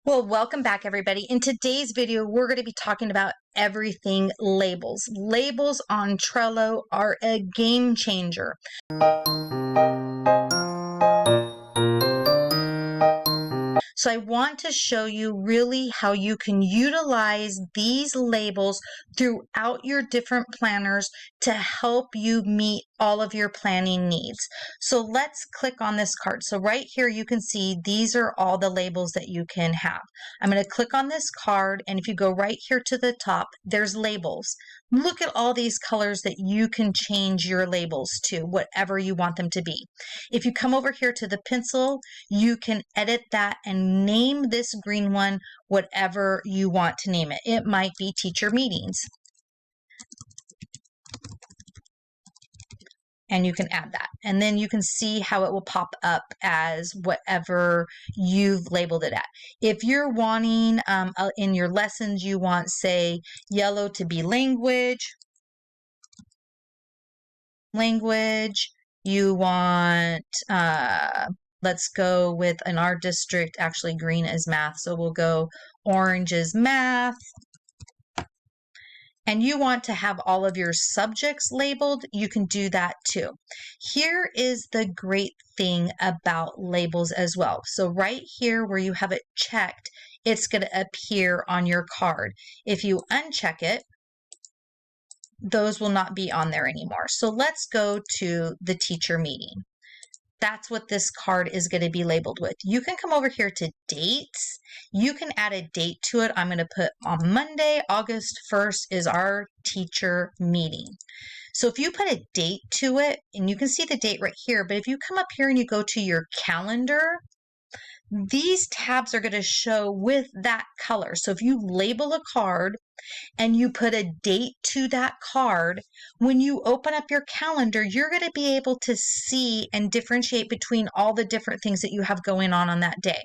Well, welcome back, everybody. In today's video, we're going to be talking about everything labels. Labels on Trello are a game changer. So I want to show you really how you can utilize these labels throughout your different planners to help you meet all of your planning needs. So let's click on this card. So right here, you can see these are all the labels that you can have. I'm going to click on this card, and if you go right here to the top, there's labels. Look at all these colors that you can change your labels to, whatever you want them to be. If you come over here to the pencil, you can edit that and name this green one whatever you want to name it. It might be teacher meetings. And you can add that. And then you can see how it will pop up as whatever you've labeled it at. If you're wanting in your lessons, you want, say, yellow to be language. You want, let's go with, in our district, actually green is math. So we'll go orange is math. And you want to have all of your subjects labeled, you can do that too. Here is the great thing about labels as well. So right here where you have it checked, it's going to appear on your card. If you uncheck it, those will not be on there anymore. So let's go to the teacher meeting. That's what this card is going to be labeled with. You can come over here to dates. You can add a date to it. I'm going to put on Monday, August 1st is our teacher meeting. So if you put a date to it, and you can see the date right here, but if you come up here and you go to your calendar, these tabs are going to show with that color. So if you label a card and you put a date to that card, when you open up your calendar, you're going to be able to see and differentiate between all the different things that you have going on that day.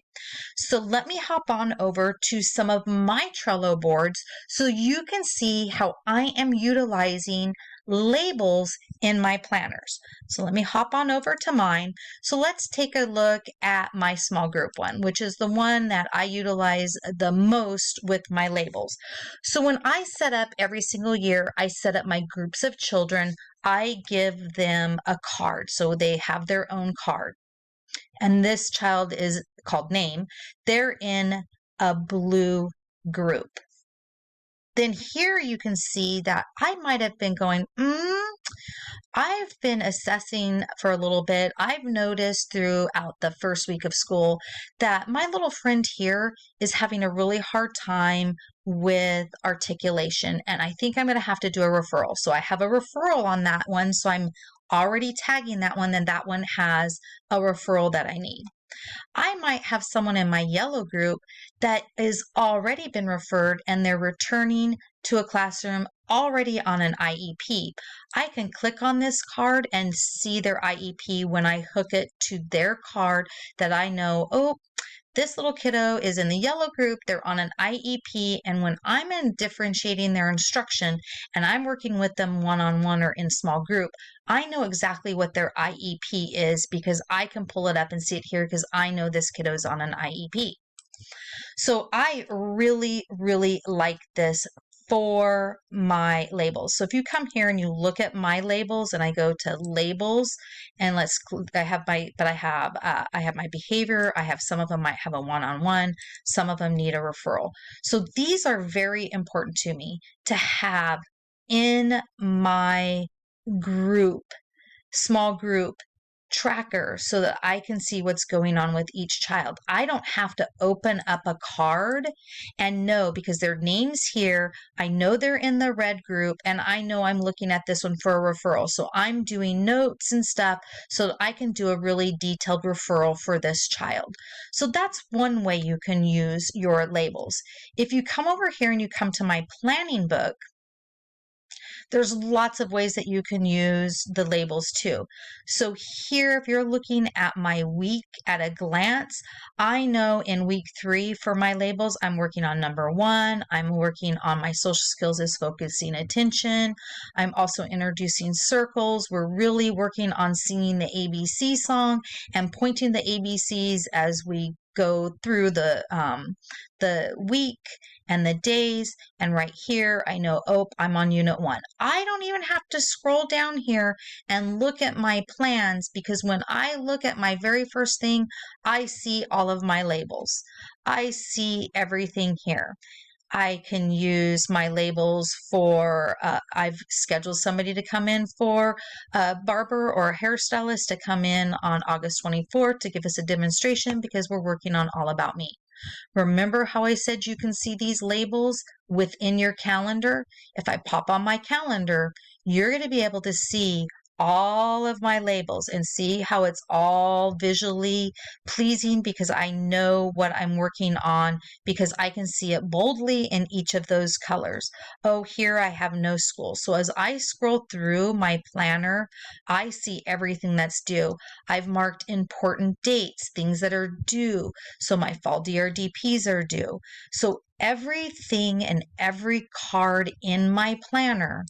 So let me hop on over to some of my Trello boards so you can see how I am utilizing labels in my planners. So let me hop on over to mine. So let's take a look at my small group one, which is the one that I utilize the most with my labels. So when I set up every single year, I set up my groups of children. I give them a card. So they have their own card. And this child is called name. They're in a blue group. Then here you can see that I might have been going, I've been assessing for a little bit. I've noticed throughout the first week of school that my little friend here is having a really hard time with articulation. And I think I'm going to have to do a referral. So I have a referral on that one. So I'm already tagging that one. Then that one has a referral that I need. I might have someone in my yellow group that is already been referred and they're returning to a classroom already on an IEP. I can click on this card and see their IEP when I hook it to their card that I know, oh, this little kiddo is in the yellow group, they're on an IEP, and when I'm in differentiating their instruction and I'm working with them one-on-one or in small group, I know exactly what their IEP is because I can pull it up and see it here because I know this kiddo is on an IEP. So I really, really like this for my labels. So if you come here and you look at my labels and I go to labels and I have my behavior. I have some of them might have a one-on-one, some of them need a referral. So these are very important to me to have in my group, small group tracker so that I can see what's going on with each child. I don't have to open up a card and know because their name's here. I know they're in the red group and I know I'm looking at this one for a referral. So I'm doing notes and stuff so that I can do a really detailed referral for this child. So that's one way you can use your labels. If you come over here and you come to my planning book, there's lots of ways that you can use the labels too. So here, if you're looking at my week at a glance, I know in week 3 for my labels, I'm working on number 1. I'm working on my social skills is focusing attention. I'm also introducing circles. We're really working on singing the ABC song and pointing the ABCs as we go through the week and the days, and right here I know, oh, I'm on unit 1. I don't even have to scroll down here and look at my plans, because when I look at my very first thing, I see all of my labels. I see everything here. I can use my labels for, I've scheduled somebody to come in for a barber or a hairstylist to come in on August 24th to give us a demonstration, because we're working on All About Me. Remember how I said you can see these labels within your calendar? If I pop on my calendar, you're going to be able to see all of my labels and see how it's all visually pleasing, because I know what I'm working on, because I can see it boldly in each of those colors. Oh, here I have no school. So as I scroll through my planner, I see everything that's due. I've marked important dates, things that are due. So my fall DRDPs are due. So everything and every card in my planner,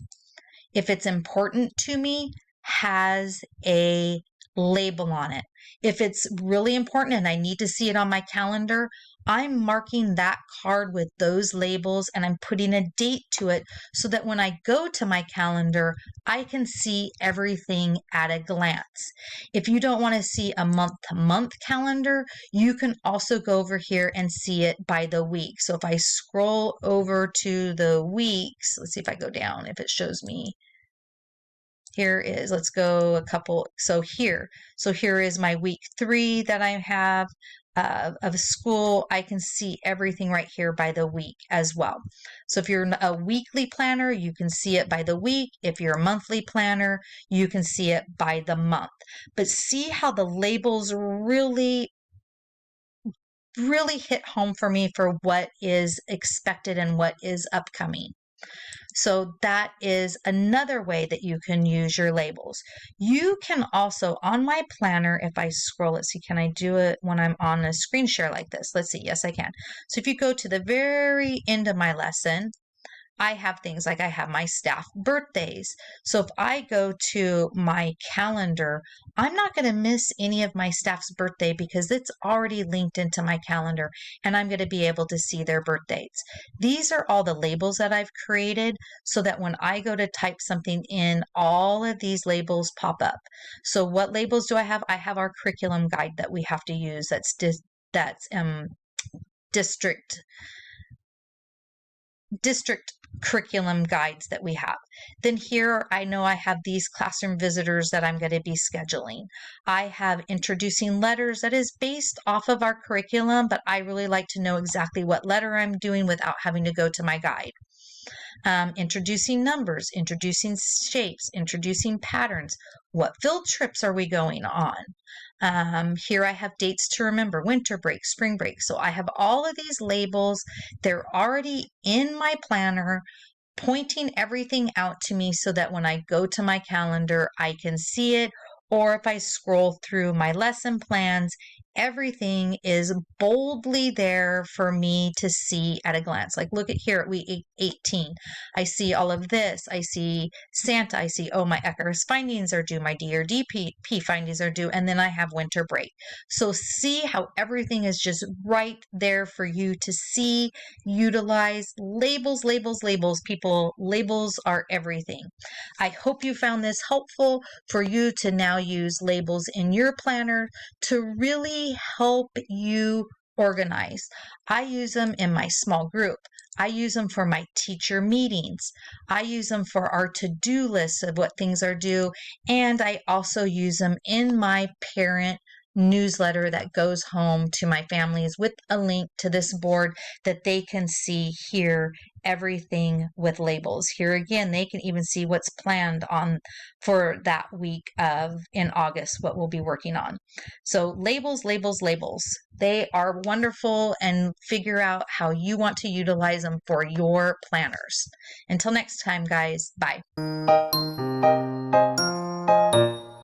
if it's important to me, has a label on it. If it's really important and I need to see it on my calendar, I'm marking that card with those labels and I'm putting a date to it, so that when I go to my calendar, I can see everything at a glance. If you don't want to see a month-to-month calendar, you can also go over here and see it by the week. So if I scroll over to the weeks, let's see if I go down, if it shows me. Here is, let's go a couple. So here is my week 3 that I have of school. I can see everything right here by the week as well. So if you're a weekly planner, you can see it by the week. If you're a monthly planner, you can see it by the month. But see how the labels really hit home for me for what is expected and what is upcoming. So that is another way that you can use your labels. You can also, on my planner, if I scroll, let's see, can I do it when I'm on a screen share like this? Let's see. Yes, I can. So if you go to the very end of my lesson, I have things like I have my staff birthdays. So if I go to my calendar, I'm not going to miss any of my staff's birthday, because it's already linked into my calendar and I'm going to be able to see their birth dates. These are all the labels that I've created, so that when I go to type something in, all of these labels pop up. So what labels do I have? I have our curriculum guide that we have to use. That's district curriculum guides that we have. Then here I know I have these classroom visitors that I'm going to be scheduling. I have introducing letters that is based off of our curriculum, but I really like to know exactly what letter I'm doing without having to go to my guide. Introducing numbers, introducing shapes, introducing patterns. What field trips are we going on? Here I have dates to remember, winter break, spring break. So I have all of these labels. They're already in my planner, pointing everything out to me, so that when I go to my calendar, I can see it. Or if I scroll through my lesson plans, everything is boldly there for me to see at a glance. Like, look at here at week 18. I see all of this. I see Santa. I see, oh, my ECRS findings are due. My DRDP findings are due. And then I have winter break. So see how everything is just right there for you to see, utilize. Labels, labels, labels. People, labels are everything. I hope you found this helpful for you to now use labels in your planner to really help you organize. I use them in my small group. I use them for my teacher meetings. I use them for our to-do list of what things are due. And I also use them in my parent newsletter that goes home to my families with a link to this board that they can see here everything with labels. Here again, they can even see what's planned on for that week of in August, what we'll be working on. So labels, labels, labels. They are wonderful, and figure out how you want to utilize them for your planners. Until next time, guys, bye.